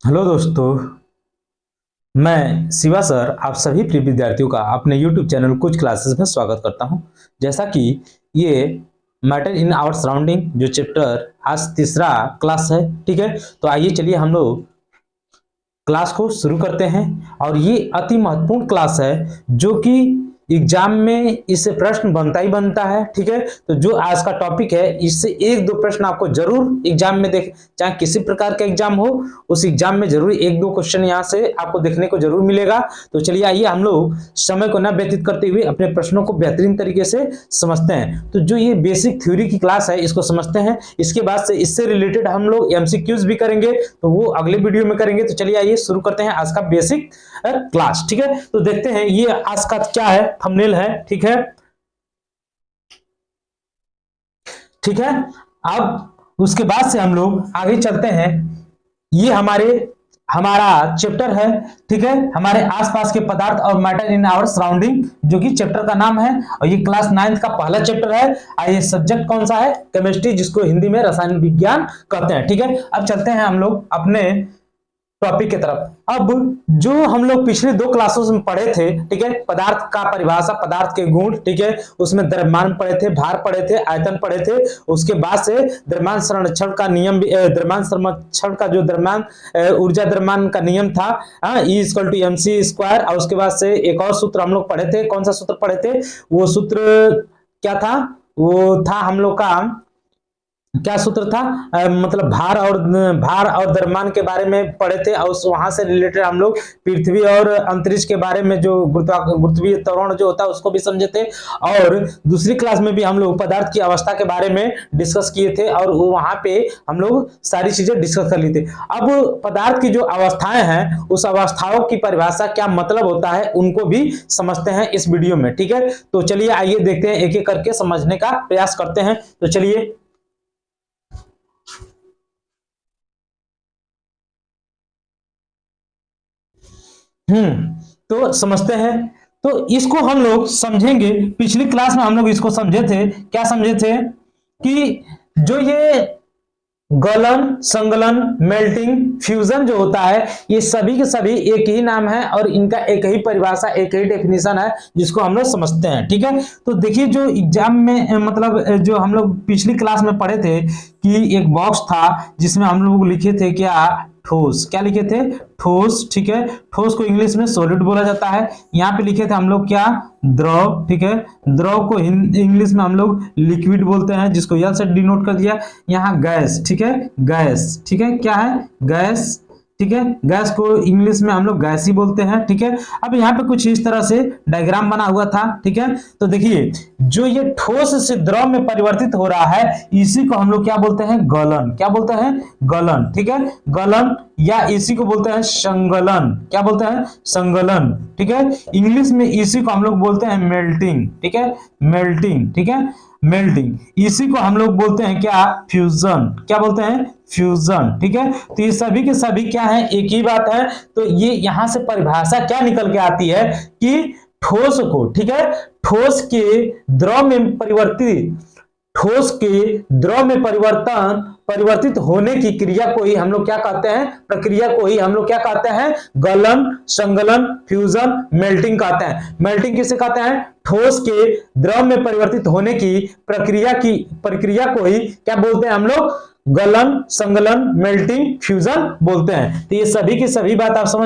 Hello दोस्तों, मैं Shiva sir आप सभी प्रिय विद्यार्थियों का अपने YouTube चैनल कुछ क्लासेस में स्वागत करता हूं। जैसा कि ये मैटर इन आवर सराउंडिंग जो चैप्टर आज तीसरा क्लास है, ठीक है। तो आइए चलिए हम लोग क्लास को शुरू करते हैं। और ये अति महत्वपूर्ण क्लास है जो कि एग्जाम में इससे प्रश्न बनता ही बनता है, ठीक है। तो जो आज का टॉपिक है इससे एक दो प्रश्न आपको जरूर एग्जाम में देख, चाहे किसी प्रकार का एग्जाम हो उस एग्जाम में जरूर एक दो क्वेश्चन यहाँ से आपको देखने को जरूर मिलेगा। तो चलिए आइए हम लोग समय को न व्यतीत करते हुए अपने प्रश्नों को बेहतरीन तरीके से समझते हैं। तो जो ये बेसिक थ्योरी की क्लास है इसको समझते हैं, इसके बाद से इससे रिलेटेड हम लोग एमसीक्यूज भी करेंगे, तो वो अगले वीडियो में करेंगे। तो चलिए आइए शुरू करते हैं आज का बेसिक क्लास, ठीक है। तो देखते हैं ये आज का क्या है, थंबनेल है, ठीक है, ठीक है। अब उसके बाद से हम लोग आगे चलते हैं। ये हमारा चैप्टर है, ठीक है, हमारे आसपास के पदार्थ और मैटर इन आवर सराउंडिंग, जो कि चैप्टर का नाम है और ये क्लास 9th का पहला चैप्टर है। ये सब्जेक्ट कौन सा है? केमिस्ट्री, जिसको हिंदी में रसायन विज्ञान कहते हैं, ठीक है। अब चलते हैं हम लोग अपने टॉपिक की तरफ। अब जो हम लोग पिछले दो क्लासेस में पढ़े थे, ठीक है, पदार्थ का परिभाषा, पदार्थ के गुण, ठीक है, उसमें द्रव्यमान पढ़े थे, भार पढ़े थे, आयतन पढ़े थे। उसके बाद से द्रव्यमान संरक्षण का नियम, द्रव्यमान संरक्षण का जो द्रव्यमान ऊर्जा द्रव्यमान का नियम था, E=mc²। और उसके बाद से एक और सूत्र हम लोग पढ़े थे। कौन सा सूत्र पढ़े थे? वो सूत्र क्या था? वो था हम लोग का क्या सूत्र था? मतलब भार और द्रव्यमान के बारे में पढ़े थे। और वहां से रिलेटेड हम लोग पृथ्वी और अंतरिक्ष के बारे में जो गुरुत्वीय त्वरण जो होता है उसको भी समझे थे। और दूसरी क्लास में भी हम लोग पदार्थ की अवस्था के बारे में डिस्कस किए थे और वहां पे हम लोग सारी चीजें डिस्कस कर ली थी। अब पदार्थ की जो अवस्थाएं हैं उस अवस्थाओं की परिभाषा क्या मतलब होता है उनको भी समझते हैं इस वीडियो में, ठीक है। तो चलिए आइए देखते हैं, एक एक करके समझने का प्रयास करते हैं। तो चलिए तो समझते हैं। तो इसको हम लोग समझेंगे। पिछली क्लास में हम लोग इसको समझे थे। क्या समझे थे? कि जो ये गलन, संगलन, मेल्टिंग, फ्यूजन जो होता है ये सभी के सभी एक ही नाम है और इनका एक ही परिभाषा, एक ही डेफिनेशन है जिसको हम लोग समझते हैं, ठीक है। तो देखिए जो एग्जाम में मतलब जो हम लोग पिछली क्लास में पढ़े थे कि एक बॉक्स था जिसमें हम लोग लिखे थे क्या? ठोस। क्या लिखे थे? ठोस, ठीक है। ठोस को इंग्लिश में सॉलिड बोला जाता है। यहाँ पे लिखे थे हम लोग क्या? द्रव, ठीक है। द्रव को इंग्लिश में हम लोग लिक्विड बोलते हैं, जिसको यल से डिनोट कर दिया। यहाँ गैस, ठीक है, गैस, ठीक है, क्या है? गैस, ठीक है। गैस को इंग्लिश में हम लोग गैस ही बोलते हैं, ठीक है। अब यहाँ पे कुछ इस तरह से डायग्राम बना हुआ था, ठीक है। तो देखिए जो ये ठोस से द्रव में परिवर्तित हो रहा है इसी को हम लोग क्या बोलते हैं? गलन। क्या बोलते हैं? गलन, ठीक है, गलन। या इसी को बोलते हैं संगलन। क्या बोलते हैं? संगलन, ठीक है। इंग्लिश में इसी को हम लोग बोलते हैं मेल्टिंग, ठीक है, मेल्टिंग, ठीक है, मेल्टिंग। इसी को हम लोग बोलते हैं क्या? फ्यूजन। क्या बोलते हैं? फ्यूजन, ठीक है। तो ये सभी के सभी क्या है? एक ही बात है। तो ये यहां से परिभाषा क्या निकल के आती है कि ठोस को, ठीक है, ठोस के द्रव में परिवर्तित, ठोस के द्रव में परिवर्तित होने की क्रिया को ही हम लोग क्या कहते हैं? प्रक्रिया को ही हम लोग क्या कहते हैं? गलन, संगलन, फ्यूजन, मेल्टिंग कहते हैं। मेल्टिंग किसे कहते हैं? ठोस के द्रव में परिवर्तित होने की प्रक्रिया को ही क्या बोलते हैं हम लोग? गलन, संगलन, मेल्टिंग, फ्यूजन बोलते हैं। तो ये सभी की सभी बात आप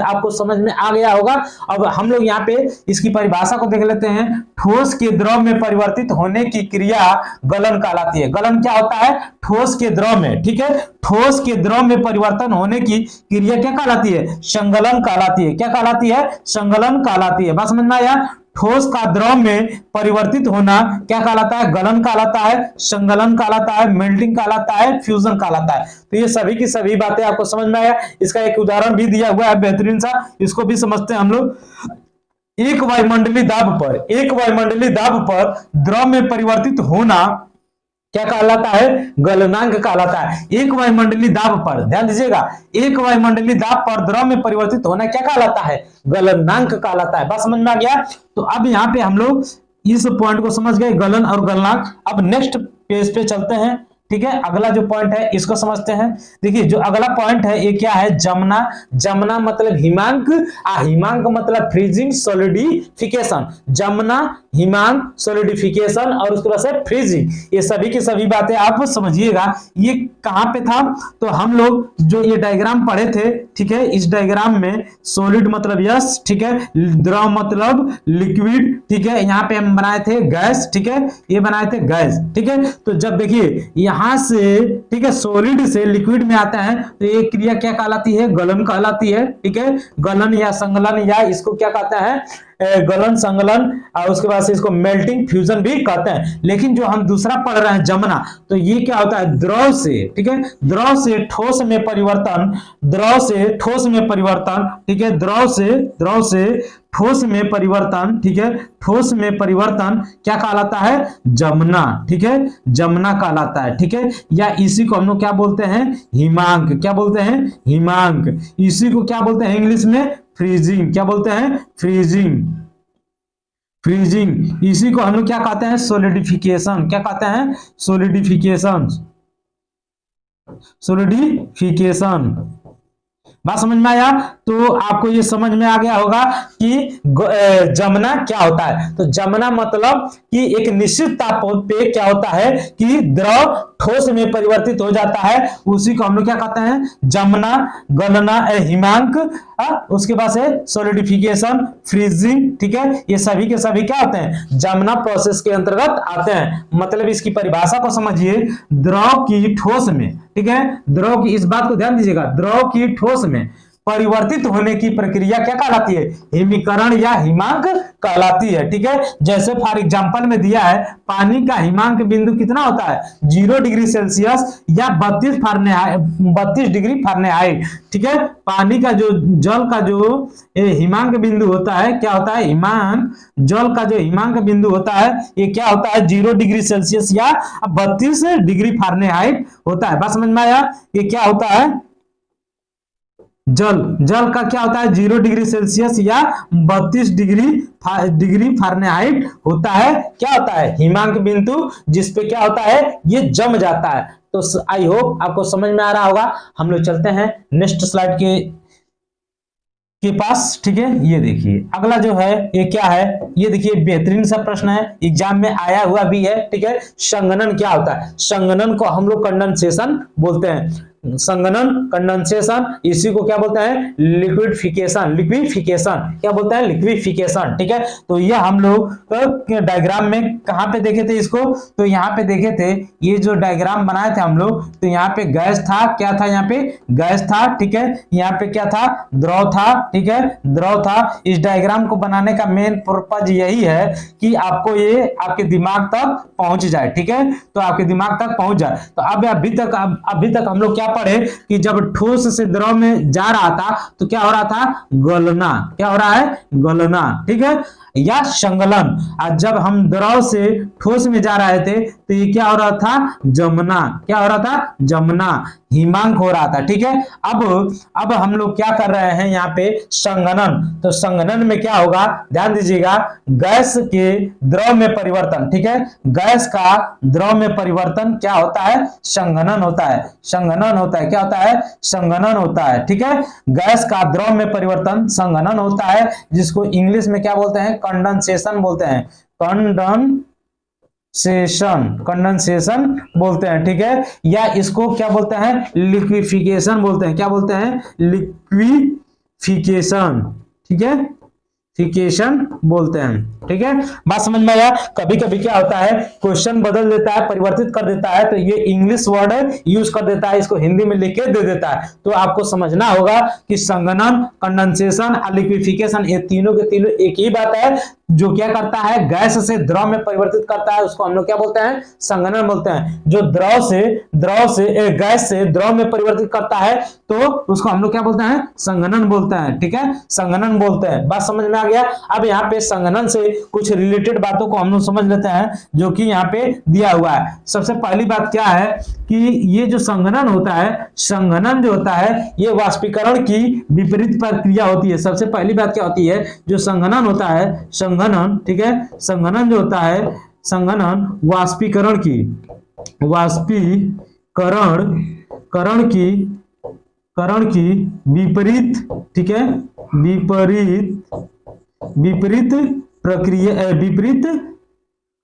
आपको समझ में आ गया होगा। अब हम लोग यहाँ पे इसकी परिभाषा को देख लेते हैं। ठोस के द्रव में परिवर्तित होने की क्रिया गलन कहलाती है। गलन क्या होता है? ठोस के द्रव में, ठीक है, ठोस के द्रव में परिवर्तन होने की क्रिया क्या कहलाती है? संगलन कहलाती है। क्या कहलाती है? संगलन कहलाती है। बात समझ में आया? ठोस का द्रव में परिवर्तित होना क्या कहलाता है? गलन कहलाता है, संगलन कहलाता है, मेल्टिंग कहलाता है, फ्यूजन कहलाता है। तो ये सभी की सभी बातें आपको समझ में आया। इसका एक उदाहरण भी दिया हुआ है बेहतरीन सा, इसको भी समझते हैं हम लोग। एक वायुमंडलीय दाब पर द्रव में परिवर्तित होना क्या कहलाता है? गलनांक कहलाता है। एक वायुमंडलीय दाब पर, ध्यान दीजिएगा, एक वायुमंडलीय दाब पर द्रव में परिवर्तित होना क्या कहलाता है? गलनांक कहलाता है। बात समझ में आ गया? तो अब यहाँ पे हम लोग इस पॉइंट को समझ गए, गलन और गलनांक। अब नेक्स्ट पेज पे चलते हैं। ठीक है, अगला जो पॉइंट है इसको समझते हैं। देखिए जो अगला पॉइंट है ये क्या है, जमना। जमना मतलब हिमांक, हिमांक मतलब फ्रीजिंग सॉलिडिफिकेशन। जमना, हिमांक, सॉलिडिफिकेशन और उसके बाद से फ्रीजिंग, ये सभी की सभी बातें आप समझिएगा। ये कहां पे था, तो हम लोग जो ये डायग्राम पढ़े थे, ठीक है, इस डायग्राम में सॉलिड मतलब यस, ठीक है, द्रव मतलब लिक्विड, ठीक है, यहाँ पे हम बनाए थे गैस, ठीक है, ये बनाए थे गैस, ठीक है। तो जब देखिए यहां से, ठीक है, सॉलिड से लिक्विड में आता है तो ये क्रिया क्या कहलाती है, गलन कहलाती है, ठीक है, गलन या संगलन, या इसको क्या कहता है, गलन संगलन, और उसके बाद से इसको मेल्टिंग फ्यूजन भी कहते हैं। लेकिन जो हम दूसरा पढ़ रहे हैं जमना, तो ये क्या होता है, द्रव से, ठीक है, द्रव से ठोस में परिवर्तन, द्रव से ठोस में परिवर्तन, ठीक है, द्रव से ठोस में परिवर्तन, ठीक है, ठोस में परिवर्तन क्या कहलाता है, जमना, ठीक है, जमना कहलाता है, ठीक है। या इसी को हम लोग क्या बोलते हैं, हिमांक, क्या बोलते हैं, हिमांक। इसी को क्या बोलते हैं इंग्लिश में, फ्रीजिंग, क्या बोलते हैं, फ्रीजिंग, फ्रीजिंग। इसी को हम लोग क्या कहते हैं, सॉलिडिफिकेशन, क्या कहते हैं, सॉलिडिफिकेशन, सॉलिडिफिकेशन। बात समझ में आया, तो आपको ये समझ में आ गया होगा कि जमना क्या होता है। तो जमना मतलब कि एक निश्चित ताप पे क्या होता है कि द्रव ठोस में परिवर्तित हो जाता है, उसी को हम लोग क्या कहते हैं, जमना, गलना, हिमांक, उसके बाद से सॉलिडिफिकेशन, फ्रीजिंग, ठीक है, ये सभी के सभी क्या होते हैं, जमना प्रोसेस के अंतर्गत आते हैं। मतलब इसकी परिभाषा को समझिए, द्रव की ठोस में, ठीक है, द्रव की, इस बात को ध्यान दीजिएगा, द्रव की ठोस में परिवर्तित होने की प्रक्रिया क्या कहलाती है, हिमीकरण या हिमांक कहलाती है, ठीक है। जैसे फॉर एग्जांपल में दिया है, पानी का हिमांक बिंदु कितना होता है, 0 डिग्री सेल्सियस या 32 डिग्री फारेनहाइट, ठीक है। पानी का जो, जल का जो हिमांक बिंदु होता है, क्या होता है, हिमांक, जल का जो हिमांक बिंदु होता है ये क्या होता है, 0 डिग्री सेल्सियस या 32 डिग्री फारेनहाइट होता है। बात समझ में आया, ये क्या होता है, जल का क्या होता है, 0 डिग्री सेल्सियस या 32 डिग्री फारेनहाइट होता है। क्या होता है, हिमांक बिंदु, जिसपे क्या होता है, ये जम जाता है। तो आई होप आपको समझ में आ रहा होगा। हम लोग चलते हैं नेक्स्ट स्लाइड के पास, ठीक है। ये देखिए अगला जो है ये क्या है, ये देखिए बेहतरीन सा प्रश्न है, एग्जाम में आया हुआ भी है, ठीक है। संघनन क्या होता है, संघनन को हम लोग कंडेंसेशन बोलते हैं, संघनन, कंडेंसेशन, इसी को क्या बोलते हैं, लिक्विडिफिकेशन, लिक्विफिकेशन, क्या बोलते हैं, लिक्विफिकेशन, ठीक है। तो ये हम लोग डायग्राम में कहां पे देखे थे इसको, तो यहाँ पे देखे थे, ये जो डायग्राम बनाए थे हम लोग, तो यहाँ पे गैस था, क्या था, यहाँ पे गैस था, ठीक है, यहाँ पे क्या था, द्रव था, ठीक है, द्रव था। इस डायग्राम को बनाने का मेन पर्पज यही है कि आपको ये आपके दिमाग तक पहुंच जाए, ठीक है, तो आपके दिमाग तक पहुंच जाए। तो अब अभी तक हम लोग क्या पढ़े कि जब ठोस से द्रव में जा रहा था तो क्या हो रहा था, गलना, क्या हो रहा है, गलना, ठीक है, या संगलन। और जब हम द्रव से ठोस में जा रहे थे तो ये क्या हो रहा था, जमना, क्या हो रहा था, जमना, हिमांक हो रहा था, ठीक है। अब हम लोग क्या कर रहे हैं यहाँ पे, संघनन। तो संघनन में क्या होगा, ध्यान दीजिएगा, गैस के द्रव में परिवर्तन, ठीक है, गैस का द्रव में परिवर्तन क्या होता है, संघनन होता है, संघनन होता है, क्या होता है, संघनन होता है, ठीक है। गैस का द्रव में परिवर्तन संघनन होता है, जिसको इंग्लिश में क्या बोलते हैं, कंडेंसेशन बोलते हैं, कंडेंसेशन बोलते हैं, ठीक है। या इसको क्या बोलते हैं, लिक्विफिकेशन बोलते हैं, क्या बोलते हैं, लिक्विफिकेशन, ठीक है, फिकेशन बोलते हैं, ठीक है। बात समझ में आया। कभी कभी क्या होता है, क्वेश्चन बदल देता है, परिवर्तित कर देता है, तो ये इंग्लिश वर्ड यूज कर देता है, इसको हिंदी में लिख के दे देता है। तो आपको समझना होगा कि संघनन, कंडेंसेशन और लिक्विफिकेशन, ये तीनों के तीनों एक ही बात है। जो क्या करता है, गैस से द्रव में परिवर्तित करता है, उसको हम लोग क्या बोलते हैं, संघनन बोलते हैं। जो गैस से द्रव में परिवर्तित करता है तो उसको हम लोग क्या बोलते हैं, संघनन बोलते हैं, ठीक है, संघनन बोलते हैं। बात समझ में आ गया। अब यहाँ पे संघनन से कुछ रिलेटेड बातों को हम लोग समझ लेते हैं, जो कि यहाँ पे दिया हुआ है। सबसे पहली बात क्या है कि ये जो संघनन होता है, संघनन जो होता है ये वाष्पीकरण की विपरीत प्रक्रिया होती है। सबसे पहली बात क्या होती है, जो संघनन होता है, संघनन, ठीक है, संघनन जो होता है, संघनन वाष्पीकरण की वाष्पीकरण करण की विपरीत, ठीक है, विपरीत प्रक्रिया, विपरीत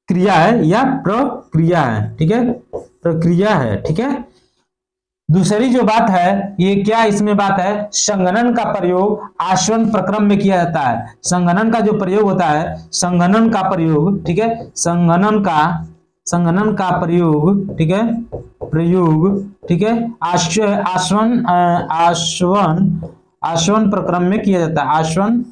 क्रिया है या प्रक्रिया है, ठीक है, प्रक्रिया है, ठीक है। दूसरी जो बात है, ये क्या इसमें बात है, संघनन का प्रयोग आसवन प्रक्रम में किया जाता है। संघनन का जो प्रयोग होता है, संघनन का प्रयोग, ठीक है, संघनन का प्रयोग, ठीक है, ठीक है, आसवन प्रक्रम में किया जाता है, आसवन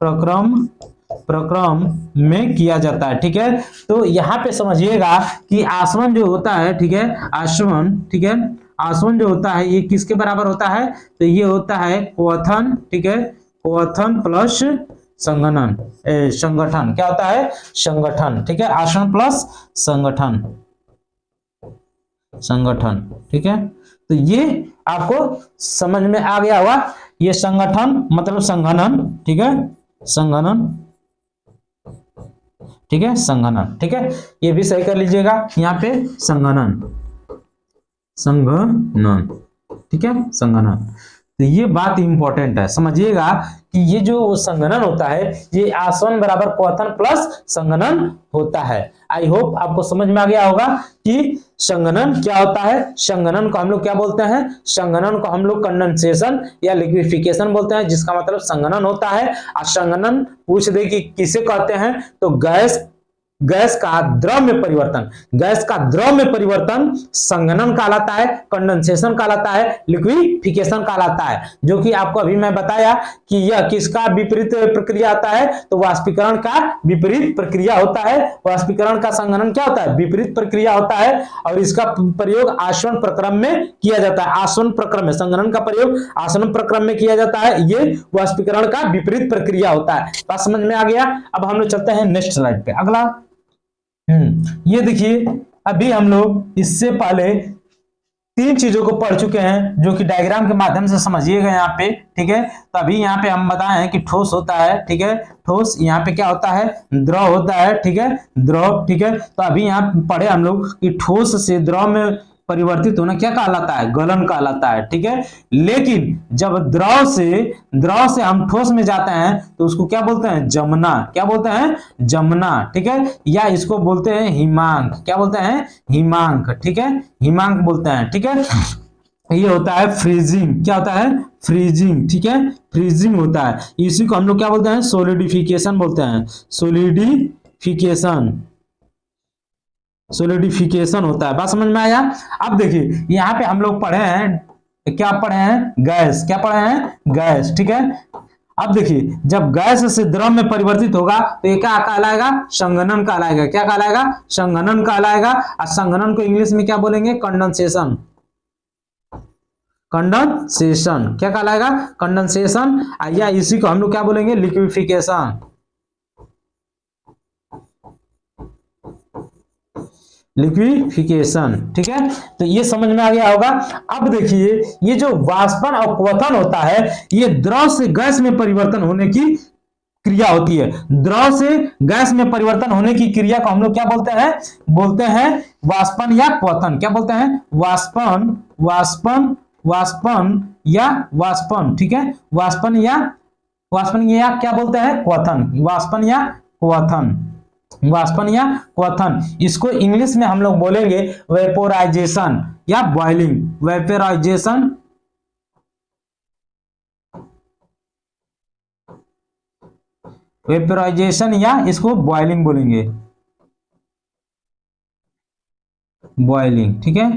प्रक्रम में किया जाता है, ठीक है। तो यहाँ पे समझिएगा कि आसवन जो होता है, ठीक है, आसवन, ठीक है, आसवन जो होता है ये किसके बराबर होता है, तो ये होता है क्वथन, ठीक है, क्वथन प्लस संघनन, संगठन, क्या होता है, संगठन, ठीक है, आसवन प्लस संगठन, ठीक है। तो ये आपको समझ में आ गया होगा, ये संगठन मतलब संघनन, ठीक है, संघनन, ठीक है, संघनन, ठीक है, ये भी सही कर लीजिएगा यहाँ पे, संघनन, ठीक है, संघनन। तो ये बात इंपॉर्टेंट है, समझिएगा कि ये जो संघनन होता है ये आसवन बराबर क्वथन प्लस संघनन होता है। आई होप आपको समझ में आ गया होगा कि संघनन क्या होता है। संघनन को हम लोग क्या बोलते हैं, संघनन को हम लोग कंडेंसेशन या लिक्विफिकेशन बोलते हैं, जिसका मतलब संघनन होता है। और संघनन पूछ दे कि किसे कहते हैं, तो गैस का द्रव में परिवर्तन, गैस का द्रव में परिवर्तन संघनन कहलाता है, कंडेंसेशन कहलाता है, लिक्विफिकेशन कहलाता है। जो कि आपको अभी मैं बताया कि यह किसका विपरीत प्रक्रिया होता है, तो वाष्पीकरण का विपरीत प्रक्रिया होता है। वाष्पीकरण का संघनन क्या होता है, विपरीत प्रक्रिया होता है, और इसका प्रयोग आसवन प्रक्रम में किया जाता है। आसवन प्रक्रम में संघनन का प्रयोग आसवन प्रक्रम में किया जाता है, ये वाष्पीकरण का विपरीत प्रक्रिया होता है। बात समझ में आ गया। अब हम लोग चलते हैं नेक्स्ट स्लाइड पे, अगला। ये देखिए, अभी हम लोग इससे पहले 3 चीजों को पढ़ चुके हैं, जो कि डायग्राम के माध्यम से समझिएगा यहाँ पे, ठीक है। तो अभी यहाँ पे हम बताएं कि ठोस होता है, ठीक है, ठोस, यहाँ पे क्या होता है, द्रव होता है, ठीक है, द्रव, ठीक है। तो अभी यहाँ पढ़े हम लोग कि ठोस से द्रव में परिवर्तित होना क्या कहलाता है, गलन कहलाता है, ठीक है। लेकिन जब द्रव से हम ठोस में जाते हैं तो उसको क्या बोलते हैं, जमना, क्या बोलते हैं, जमना, ठीक है, या इसको बोलते हैं हिमांक, क्या बोलते हैं, हिमांक, ठीक है, हिमांक बोलते हैं, ठीक है। ये होता है फ्रीजिंग, क्या होता है, फ्रीजिंग, ठीक है, फ्रीजिंग होता है। इसी को हम लोग क्या बोलते हैं, सोलिडिफिकेशन बोलते हैं, सोलिडिफिकेशन होता है। बात समझ में आया। अब देखिए यहाँ पे हम लोग पढ़े हैं, क्या पढ़े हैं, गैस, क्या पढ़े हैं, गैस, ठीक है। अब देखिए, जब गैस से द्रव में परिवर्तित होगा तो ये क्या कहलाएगा, संघनन कहलाएगा, क्या कहलाएगा, संघनन कहलाएगा। और संघनन को इंग्लिश में क्या बोलेंगे, कंडेंसेशन, कंडेंसेशन, क्या कहलाएगा, कंडेंसेशन। या इसी को हम लोग क्या बोलेंगे, लिक्विफिकेशन, लिक्विफिकेशन, ठीक है। तो ये समझ में आ गया होगा। अब देखिए, ये जो वाष्पन और क्वथन होता है, ये द्रव से गैस में परिवर्तन होने की क्रिया होती है। द्रव से गैस में परिवर्तन होने की क्रिया को हम लोग क्या बोलते हैं, वाष्पन या क्वथन, क्या बोलते हैं, वाष्पन या वाष्पन, ठीक है, वाष्पन या क्या बोलते हैं, क्वथन, वाष्पन या क्वथन, वाष्पन या क्वथन। इसको इंग्लिश में हम लोग बोलेंगे वेपोराइजेशन या बॉइलिंग, वेपोराइजेशन या इसको बॉइलिंग बोलेंगे, बॉइलिंग, ठीक है,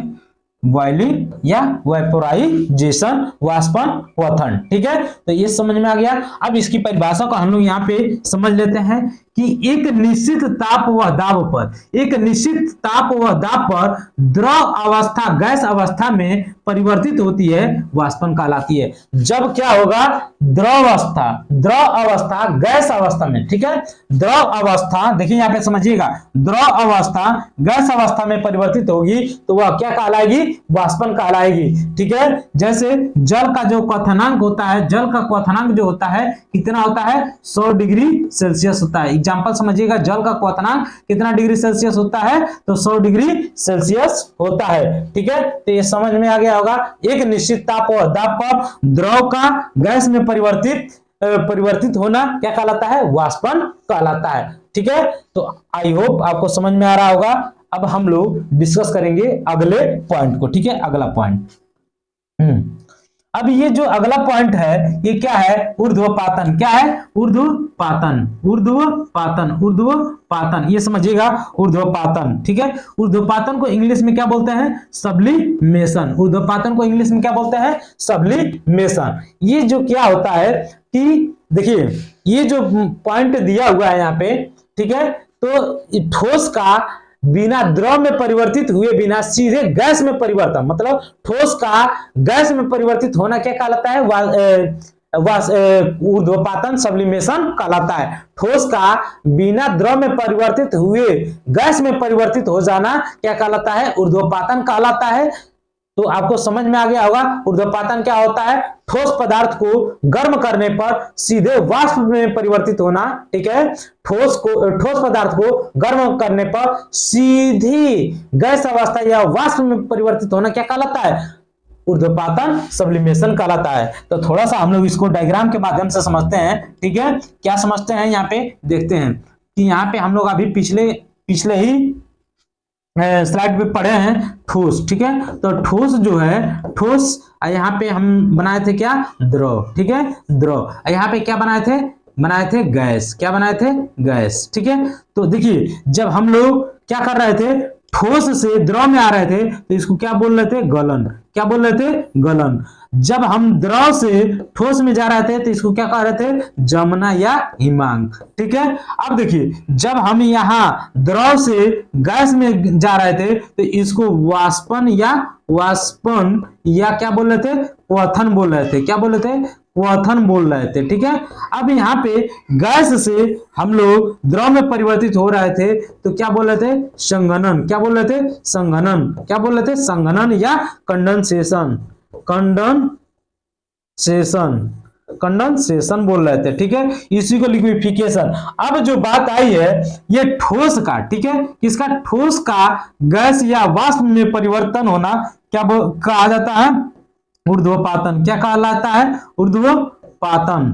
बॉइलिंग या वेपोराइजेशन, वाष्पन, क्वथन, ठीक है। तो ये समझ में आ गया। अब इसकी परिभाषा को हम लोग यहाँ पे समझ लेते हैं कि एक निश्चित ताप व दाब पर द्रव अवस्था गैस अवस्था में परिवर्तित होती है, वाष्पन कहलाती है। जब क्या होगा, द्रव अवस्था गैस अवस्था में, ठीक है, द्रव अवस्था, देखिए यहाँ पे समझिएगा, द्रव अवस्था गैस अवस्था में परिवर्तित होगी तो वह क्या कहलाएगी, वाष्पन कहलाएगी, ठीक है। जैसे जल का जो क्वथनांक होता है, जल का क्वथनांक जो होता है कितना होता है, 100 डिग्री सेल्सियस होता है, एग्जाम्पल समझिएगा, जल का क्वथनांक कितना डिग्री सेल्सियस होता है, तो 100 डिग्री सेल्सियस होता है। ठीक है, तो ये समझ में आ गया होगा। एक निश्चित दाब पर द्रव का गैस में परिवर्तित होना क्या कहलाता है, वाष्पन कहलाता है। ठीक है, तो आई होप आपको समझ में आ रहा होगा। अब हम लोग डिस्कस करेंगे अगले पॉइंट को। ठीक है, अगला पॉइंट, अब ये जो अगला पॉइंट है ये क्या है, ऊर्ध्वपातन। क्या है, ऊर्ध्वपातन, ऊर्ध्वपातन, ये समझिएगा, ऊर्ध्वपातन। ठीक है, ऊर्ध्वपातन को इंग्लिश में क्या बोलते हैं, सब्लिमेशन। ऊर्ध्वपातन को इंग्लिश में क्या बोलते हैं, सब्लिमेशन। ये जो क्या होता है कि देखिए, ये जो पॉइंट दिया हुआ है यहाँ पे, ठीक है, तो ठोस का बिना द्रव में परिवर्तित हुए बिना सीधे गैस में परिवर्तन, मतलब ठोस का गैस में परिवर्तित होना क्या कहलाता है, ऊर्ध्वपातन, सब्लिमेशन कहलाता है। ठोस का बिना द्रव में परिवर्तित हुए गैस में परिवर्तित हो जाना क्या कहलाता है, ऊर्ध्वपातन कहलाता है। तो आपको समझ में आ गया होगा ऊर्ध्वपातन क्या होता है, ठोस पदार्थ को गर्म करने पर सीधे वाष्प में परिवर्तित होना। ठीक है, ठोस पदार्थ को गर्म करने पर सीधी गैस अवस्था या वाष्प में परिवर्तित होना क्या कहलाता है, ऊर्ध्वपातन, सब्लिमेशन कहलाता है। तो थोड़ा सा हम लोग इसको डायग्राम के माध्यम से समझते हैं। ठीक है, क्या समझते हैं यहाँ पे देखते हैं कि यहाँ पे हम लोग अभी पिछले ही स्लाइड पे पढ़े हैं ठोस। ठीक है, तो ठोस जो है, ठोस यहाँ पे हम बनाए थे क्या, द्रव। ठीक है, द्रव। यहाँ पे क्या बनाए थे गैस। क्या बनाए थे, गैस। ठीक है, तो देखिए जब हम लोग क्या कर रहे थे, ठोस से द्रव में आ रहे थे तो इसको क्या बोल रहे थे, गलन। क्या बोल रहे थे, गलन। जब हम द्रव से ठोस में जा रहे थे तो इसको क्या कह रहे थे, जमना या हिमांक। ठीक है, अब देखिए जब हम यहाँ द्रव से गैस में जा रहे थे तो इसको वाष्पन या क्या बोल रहे थे, क्वथन बोल रहे थे। क्या बोल रहे थे, क्वथन बोल रहे थे। ठीक है, अब यहाँ पे गैस से हम लोग द्रव में परिवर्तित हो रहे थे तो क्या बोल रहे थे, संघनन। क्या बोल रहे थे, संघनन। क्या बोल रहे थे, संघनन या कंडेंसेशन बोल रहे थे। ठीक है, इसी को लिक्विफिकेशन। अब जो बात आई है ये ठोस का, ठीक है, किसका, ठोस का गैस या वाष्प में परिवर्तन होना क्या कहा जाता है, ऊर्ध्वपातन। क्या कहलाता है, ऊर्ध्वपातन।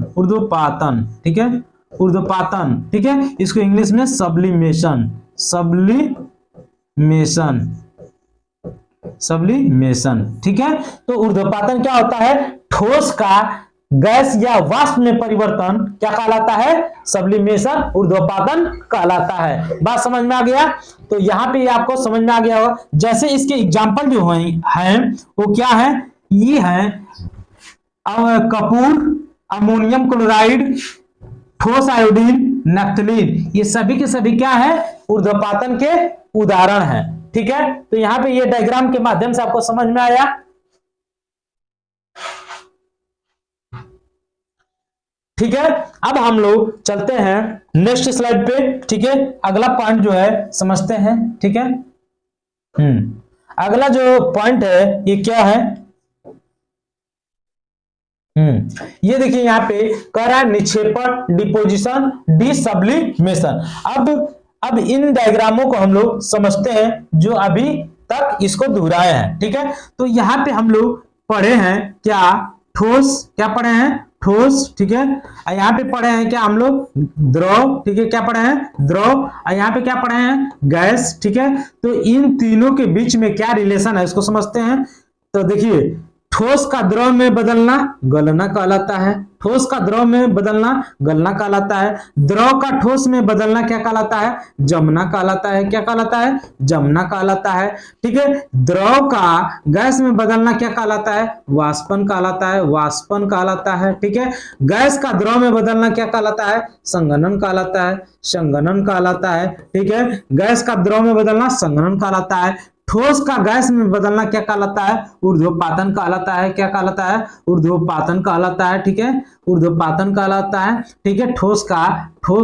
ठीक है, ऊर्ध्वपातन। ठीक है, इसको इंग्लिश में सब्लिमेशन। ठीक है, तो ऊर्ध्वपातन क्या होता है, ठोस का गैस या वाष्प में परिवर्तन क्या कहलाता है, सब्लिमेशन, ऊर्ध्वपातन कहलाता है। बात समझ में आ गया। तो यहाँ पे आपको समझ में आ गया होगा। जैसे इसके एग्जाम्पल जो हैं वो क्या है, ये है कपूर, अमोनियम क्लोराइड, ठोस आयोडीन, नफ्थलीन। ये सभी के सभी क्या है, ऊर्ध्वपातन के उदाहरण हैं। ठीक है, तो यहाँ पे ये डायग्राम के माध्यम से आपको समझ में आया। ठीक है, अब हम लोग चलते हैं नेक्स्ट स्लाइड पे। ठीक है, अगला पॉइंट जो है समझते हैं। ठीक है, अगला जो पॉइंट है ये क्या है, ये देखिए यहाँ पे कह रहा है निक्षेपण, डिपोजिशन, डिसब्लिमेशन। अब इन डायग्रामों को हम लोग समझते हैं जो अभी तक इसको दोहराए हैं। ठीक है, तो यहाँ पे हम लोग पढ़े हैं क्या, ठोस। क्या पढ़े हैं, ठोस। ठीक है, यहाँ पे पढ़े हैं क्या हम लोग, द्रव। ठीक है, क्या पढ़े हैं, द्रव। यहाँ पे क्या पढ़े हैं, गैस। ठीक है, तो इन तीनों के बीच में क्या रिलेशन है इसको समझते हैं। तो देखिए ठोस का द्रव में बदलना गलना कहलाता है, ठोस का द्रव में बदलना गलना कहलाता है। द्रव का ठोस में बदलना क्या कहलाता है, जमना कहलाता है। क्या कहलाता है, जमना कहलाता है। ठीक है, द्रव का गैस में बदलना क्या कहलाता है, वाष्पन कहलाता है, वाष्पन कहलाता है। ठीक है, गैस का द्रव में बदलना क्या कहलाता है, संघनन कहलाता है, संघनन कहलाता है। ठीक है, गैस का द्रव में बदलना संघनन कहलाता है। ठोस का गैस में बदलना क्या कहलाता है, ऊर्ध्वपातन कहलाता है। क्या कहलाता है, ऊर्ध्वपातन कहलाता है। ठीक है, ऊर्ध्वपातन कहलाता है। ठीक है, ठोस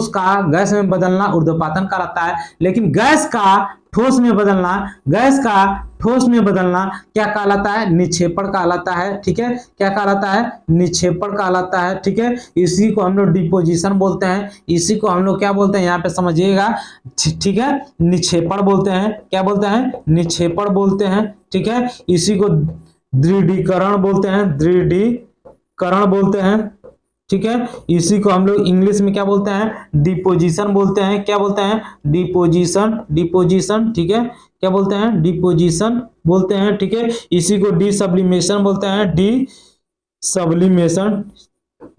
का गैस में बदलना ऊर्ध्वपातन कहलाता है। लेकिन गैस का ठोस में बदलना, गैस का ठोस में बदलना क्या कहलाता है? निक्षेपण कहलाता है। ठीक है, क्या कहलाता है? निक्षेपण कहलाता है। ठीक है, इसी को हम लोग डिपोजिशन बोलते हैं, इसी को हम लोग क्या बोलते हैं यहाँ पे समझिएगा। ठीक है, निक्षेपण बोलते हैं। क्या बोलते हैं? निक्षेपण बोलते हैं। ठीक है, इसी को दृढ़ीकरण बोलते हैं, दृढ़ीकरण बोलते हैं। ठीक है, इसी को हम लोग इंग्लिश में क्या बोलते हैं? डिपोजिशन बोलते हैं। क्या बोलते हैं? Deposition, deposition. ठीक है, क्या बोलते हैं? डिपोजिशन बोलते हैं। ठीक है, इसी को डिसब्लिमेशन बोलते हैं, डिसब्लिमेशन,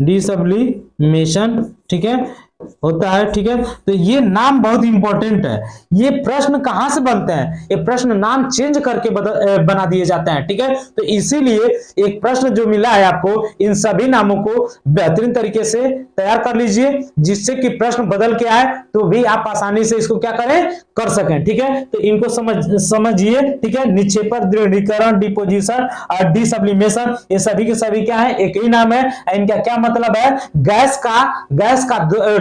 डिसब्लिमेशन। ठीक है, होता है। ठीक है, तो ये नाम बहुत इंपॉर्टेंट है। ये प्रश्न कहां से बनते हैं? ये प्रश्न नाम चेंज करके बना दिए जाते हैं। ठीक है, तो इसीलिए एक प्रश्न जो मिला है आपको, इन सभी नामों को बेहतरीन तरीके से तैयार कर लीजिए, जिससे कि प्रश्न बदल के आए तो भी आप आसानी से इसको क्या करें, कर सकें। ठीक है, तो इनको समझिए। ठीक है, निक्षेपण, दृढ़ीकरण, डिपोजिशन और डिसब्लिमेशन, ये सभी के सभी क्या है? एक ही नाम है। इनका क्या मतलब है? गैस का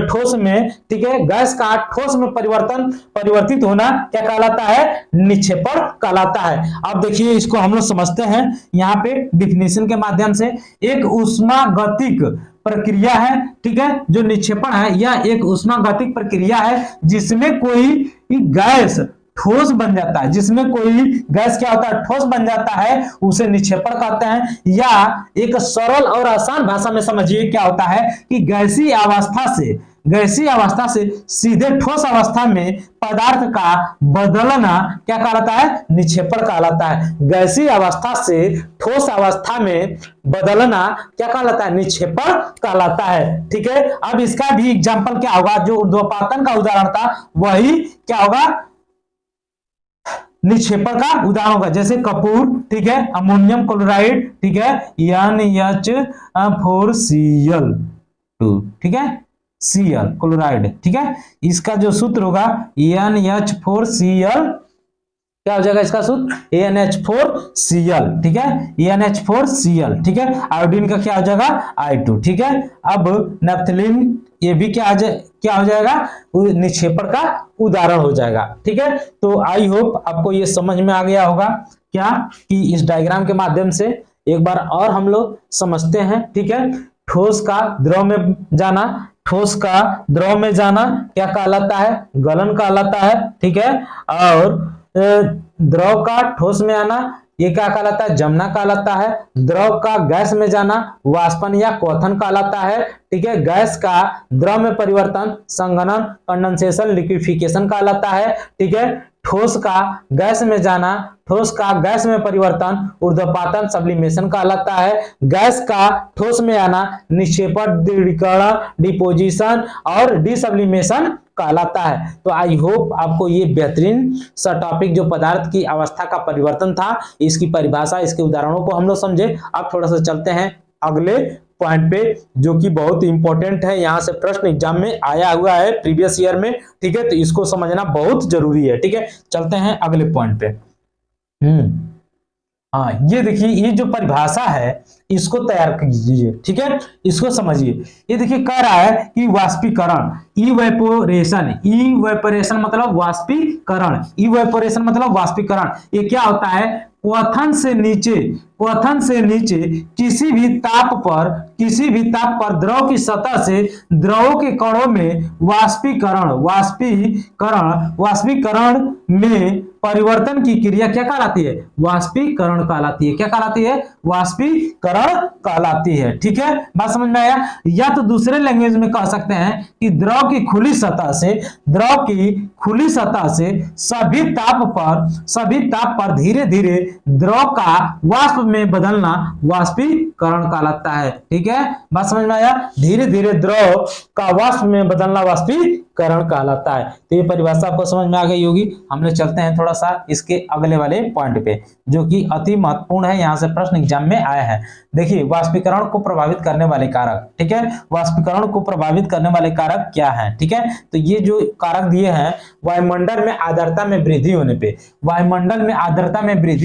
ठोस में, ठीक है, गैस का ठोस में परिवर्तित होना क्या कहलाता है? निक्षेपण कहलाता है। अब देखिए, इसको हम लोग समझते हैं यहाँ पे डिफिनेशन के माध्यम से। एक ऊष्मागतिक प्रक्रिया है, ठीक है, जो निक्षेपण है यह एक ऊष्मागतिक प्रक्रिया है जिसमें कोई गैस ठोस बन जाता है, जिसमें कोई गैस क्या होता है? ठोस बन जाता है, उसे निक्षेपण कहते हैं। या एक सरल और आसान भाषा में समझिए क्या होता है कि गैसीय अवस्था से सीधे ठोस अवस्था में पदार्थ का बदलना क्या कहलाता है? निक्षेपण कहलाता है। गैसीय अवस्था से ठोस अवस्था में बदलना क्या कहलाता है? निक्षेपण कहलाता है। ठीक है, अब इसका भी एग्जांपल क्या होगा? जो ऊर्ध्वपातन का उदाहरण था वही क्या होगा? निक्षेपण का उदाहरण होगा। जैसे कपूर, ठीक है, अमोनियम क्लोराइड, ठीक है, NH4Cl2, ठीक है, Cl क्लोराइड। ठीक है, इसका जो सूत्र होगा NH4Cl, क्या हो जाएगा इसका सूत्र? NH4Cl। ठीक है, NH4Cl। ठीक है, आयोडीन का क्या हो जाएगा? I2। ठीक है, अब नेफ्थलीन, ये भी क्या हो जाएगा? निक्षेपण का उदाहरण हो जाएगा। ठीक है, तो आई होप आपको ये समझ में आ गया होगा क्या, कि इस डायग्राम के माध्यम से एक बार और हम लोग समझते हैं। ठीक है, ठोस का द्रव में जाना, ठोस का द्रव में जाना क्या कहलाता है? गलन कहलाता है। ठीक है, और द्रव का ठोस में आना ये क्या कहलाता है? जमना कहलाता है। द्रव का गैस में जाना वाष्पन या क्वथन कहलाता है। ठीक है, गैस का द्रव में परिवर्तन संघनन, कंडेंसेशन, लिक्विफिकेशन कहलाता है। ठीक है, ठोस का गैस में जाना, ठोस का गैस में परिवर्तन ऊर्ध्वपातन, सब्लिमेशन कहलाता है। गैस का ठोस में आना निक्षेपण, दृढ़ीकरण, डिपोजिशन और डिसब्लिमेशन कहलाता है। तो आई होप आपको ये बेहतरीन सा टॉपिक जो पदार्थ की अवस्था का परिवर्तन था, इसकी परिभाषा, इसके उदाहरणों को हम लोग समझे। अब थोड़ा सा चलते हैं अगले पॉइंट पे, जो कि बहुत इंपॉर्टेंट है, यहां से प्रश्न एग्जाम में आया हुआ है प्रीवियस ईयर में। ठीक है, तो इसको समझना बहुत जरूरी है। ठीक है, चलते हैं अगले पॉइंट पे। हाँ, ये देखिए, ये जो परिभाषा है इसको तैयार कीजिए। ठीक है, इसको समझिए। ये देखिए कह रहा है कि वाष्पीकरण, इवेपोरेशन मतलब वाष्पीकरण, इवेपोरेशन मतलब वाष्पीकरण। ये क्या होता है? क्वथन से नीचे किसी भी ताप पर द्रव की सतह से द्रवों के कणों में वाष्पीकरण में परिवर्तन की क्रिया क्या कहलाती है? वाष्पीकरण कहलाती है। क्या कहलाती है? वाष्पीकरण कहलाती है। ठीक है, बात समझ में आया? या तो दूसरे लैंग्वेज में कह सकते हैं कि द्रव की खुली सतह से सभी ताप पर धीरे धीरे द्रव का वाष्प में बदलना वाष्पीकरण कहलाता है। ठीक है, बात समझ में आया? धीरे धीरे द्रव का वाष्प में बदलना वाष्पीकरण कहलाता है। तो ये परिभाषा आपको समझ में आ गई होगी। हम लोग चलते हैं थोड़ा सा इसके अगले वाले पॉइंट पे, जो कि अति महत्वपूर्ण है, यहां से प्रश्न एग्जाम में आया है। देखिए, वाष्पीकरण को प्रभावित करने वाले कारक। ठीक है, वाष्पीकरण को प्रभावित करने वाले कारक क्या है? ठीक है, तो ये जो कारक दिए हैं, वायुमंडल में आर्द्रता में वृद्धि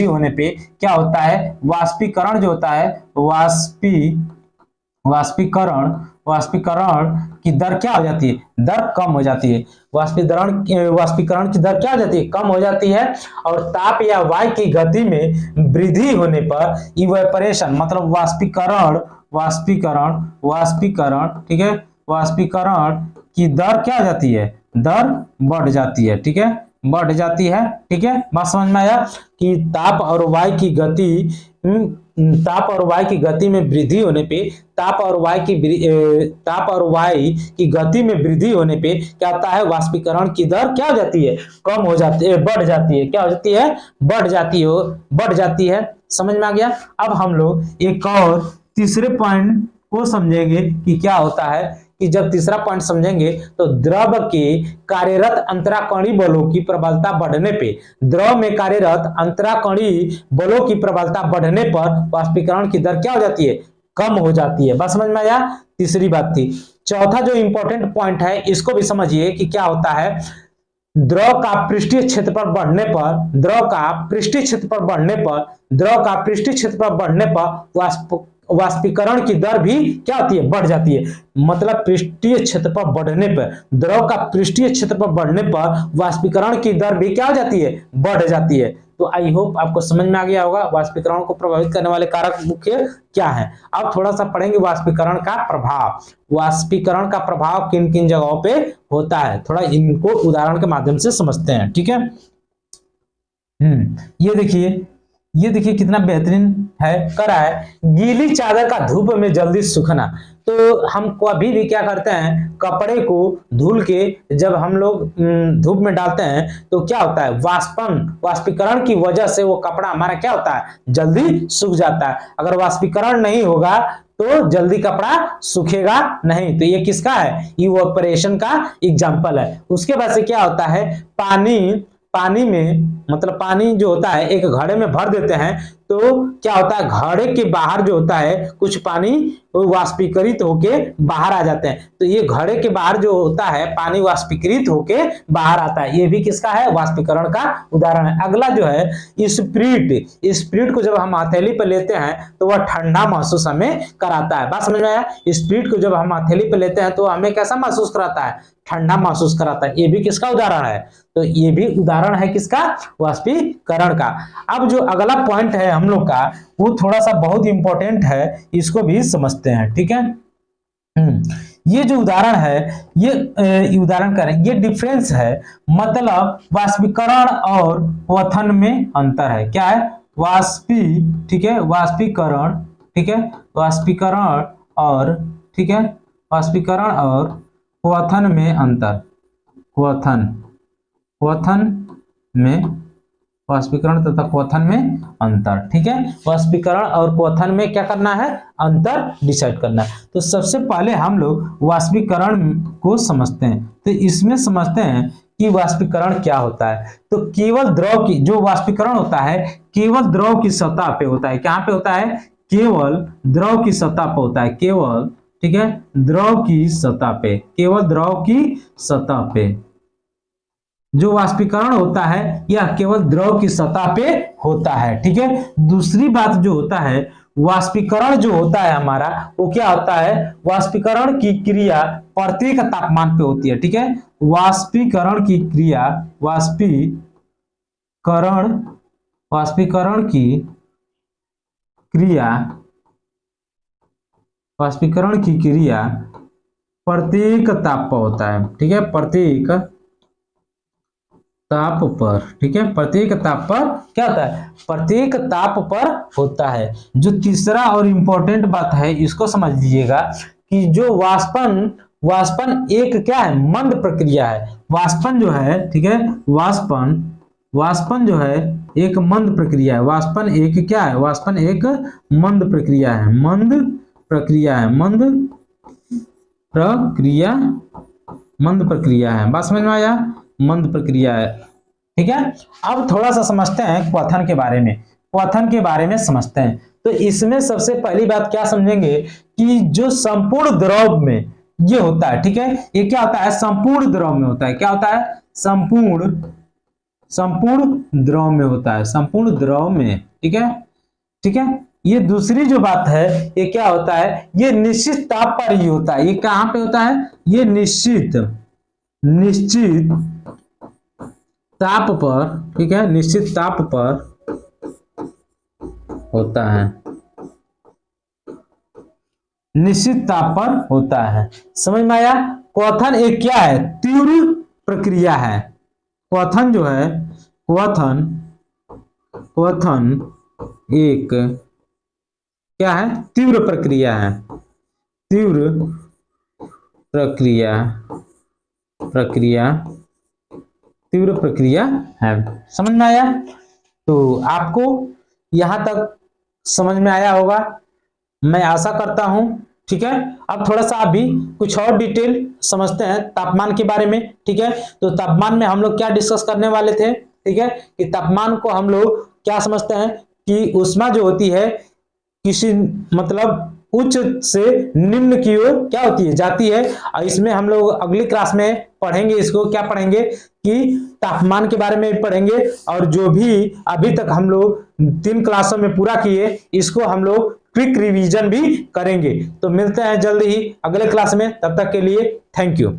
होने पे क्या होता है? वाष्पीकरण जो होता है, वाष्पीकरण वाष्पीकरण की दर क्या हो जाती है, दर कम हो जाती है। वाष्पीकरण की दर क्या हो जाती है, कम हो जाती है। और ताप या वायु की गति में वृद्धि होने पर इवेपोरेशन मतलब वाष्पीकरण ठीक है, वाष्पीकरण की दर क्या हो जाती है, दर बढ़ जाती है। ठीक है, बढ़ जाती है। ठीक है, बात समझ में आया कि ताप और वायु की गति में वृद्धि होने पे ताप और वायु की गति में वृद्धि होने पे क्या होता है, वाष्पीकरण की दर क्या हो जाती है, कम हो जाती है, बढ़ जाती है। क्या हो जाती है, बढ़ जाती है। समझ में आ गया। अब हम लोग एक और तीसरे पॉइंट को समझेंगे कि क्या होता है कि जब तीसरा पॉइंट समझेंगे तो द्रव के कार्यरत अंतराकणी बलों की प्रबलता बढ़ने पे, द्रव में कार्यरत अंतराकणी बलों की प्रबलता बढ़ने पर वाष्पीकरण की दर क्या हो जाती है, कम हो जाती है। बात समझ में आया। तीसरी बात थी। चौथा जो इंपॉर्टेंट पॉइंट है इसको भी समझिए कि क्या होता है, द्रव का पृष्ठीय क्षेत्रफल बढ़ने पर वाष्पीकरण की दर भी क्या होती है, बढ़ जाती है। मतलब पृष्ठीय क्षेत्रफल बढ़ने पर, द्रव का पृष्ठीय क्षेत्रफल बढ़ने पर वाष्पीकरण की दर भी क्या हो जाती है, बढ़ जाती है। तो आई होप आपको समझ में आ गया होगा वाष्पीकरण को प्रभावित करने वाले कारक मुख्य क्या है। अब थोड़ा सा पढ़ेंगे वाष्पीकरण का प्रभाव। वाष्पीकरण का प्रभाव किन किन जगहों पे होता है, थोड़ा इनको उदाहरण के माध्यम से समझते हैं। ठीक है, ये देखिए कितना बेहतरीन है, करा है। गीली चादर का धूप में जल्दी सूखना। तो हम कभी भी क्या करते हैं, कपड़े को धुल के जब हम लोग धूप में डालते हैं तो क्या होता है, वाष्पीकरण की वजह से वो कपड़ा हमारा क्या होता है, जल्दी सूख जाता है। अगर वाष्पीकरण नहीं होगा तो जल्दी कपड़ा सूखेगा नहीं। तो ये किसका है, इवेपोरेशन का एग्जांपल है। उसके बाद से क्या होता है, पानी में मतलब पानी जो होता है एक घड़े में भर देते हैं तो क्या होता है, घड़े के बाहर जो होता है कुछ पानी वाष्पीकृत होके बाहर आ जाते हैं। तो ये घड़े के बाहर जो होता है पानी वाष्पीकृत होके बाहर आता है, ये भी किसका है, वाष्पीकरण का उदाहरण है। अगला जो है स्पिरिट को जब हम हथेली पर लेते हैं तो वह ठंडा महसूस हमें कराता है। बात समझ में आया। स्पिरिट को जब हम हथेली पर लेते हैं तो हमें कैसा महसूस कराता है, ठंडा महसूस कराता है। ये भी किसका उदाहरण है, तो ये भी उदाहरण है किसका, वाष्पीकरण का। अब जो अगला पॉइंट है हम लोग का वो थोड़ा सा बहुत इंपॉर्टेंट है, इसको भी समझते हैं। ठीक है, ये जो उदाहरण है ये उदाहरण करें, ये डिफरेंस है, मतलब वाष्पीकरण और क्वथन में अंतर है। क्या है, ठीक है, वाष्पीकरण, ठीक है, वाष्पीकरण और ठीक है, वाष्पीकरण और क्वथन में अंतर, क्वथन में, वाष्पीकरण तथा क्वथन में अंतर। ठीक है, वाष्पीकरण और क्वथन में क्या करना है, अंतर डिसाइड करना है। तो सबसे पहले हम लोग वाष्पीकरण को समझते हैं। तो इसमें समझते हैं कि वाष्पीकरण क्या होता है। तो केवल द्रव की जो वाष्पीकरण होता है केवल द्रव की सतह पे होता है। कहां पे होता है, केवल द्रव की सतह पे होता है, केवल, ठीक है, द्रव की सतह पे, केवल द्रव की सतह पे जो वाष्पीकरण होता है यह केवल द्रव की सतह पे होता है। ठीक है, दूसरी बात जो होता है, वाष्पीकरण जो होता है हमारा वो क्या होता है, वाष्पीकरण की क्रिया प्रत्येक तापमान पे होती है। ठीक है, वाष्पीकरण की क्रिया, वाष्पीकरण की क्रिया प्रत्येक ताप पर होता है। ठीक है, प्रत्येक ताप पर, ठीक है, प्रत्येक ताप पर क्या होता है, प्रत्येक ताप पर होता है। जो तीसरा और इंपॉर्टेंट बात है इसको समझ लीजिएगा कि जो वाष्पन एक क्या है, मंद प्रक्रिया है। वाष्पन जो है, ठीक है, वाष्पन जो है एक मंद प्रक्रिया है। वाष्पन एक क्या है, वाष्पन एक मंद प्रक्रिया है, मंद प्रक्रिया है। बात समझ में आया, मंद प्रक्रिया है। ठीक है, अब थोड़ा सा समझते हैं क्वथन के बारे में समझते हैं। तो इसमें सबसे पहली बात क्या समझेंगे कि जो संपूर्ण द्रव में ये होता है, ठीक है, ये क्या होता है, संपूर्ण द्रव में होता है। क्या होता है, संपूर्ण द्रव में होता है, संपूर्ण द्रव में। ठीक है, ये दूसरी जो बात है, ये क्या होता है, ये निश्चित ताप पर ही होता है। ये कहां पे होता है, ये निश्चित ताप पर, ठीक है, निश्चित ताप पर होता है, निश्चित ताप पर होता है। समझ में आया? क्वथन एक क्या है, तीव्र प्रक्रिया है। क्वथन जो है, क्वथन एक क्या है, तीव्र प्रक्रिया है, तीव्र प्रक्रिया तीव्र प्रक्रिया है। समझ में आया? तो आपको यहां तक समझ में आया होगा, मैं आशा करता हूं। ठीक है, अब थोड़ा सा अभी कुछ और डिटेल समझते हैं तापमान के बारे में। ठीक है, तो तापमान में हम लोग क्या डिस्कस करने वाले थे, ठीक है, कि तापमान को हम लोग क्या समझते हैं कि ऊष्मा जो होती है किसी मतलब उच्च से निम्न की ओर क्या होती है, जाती है। और इसमें हम लोग अगली क्लास में पढ़ेंगे, इसको क्या पढ़ेंगे कि तापमान के बारे में पढ़ेंगे, और जो भी अभी तक हम लोग 3 क्लासों में पूरा किए, इसको हम लोग क्विक रिवीजन भी करेंगे। तो मिलते हैं जल्द ही अगले क्लास में, तब तक के लिए थैंक यू।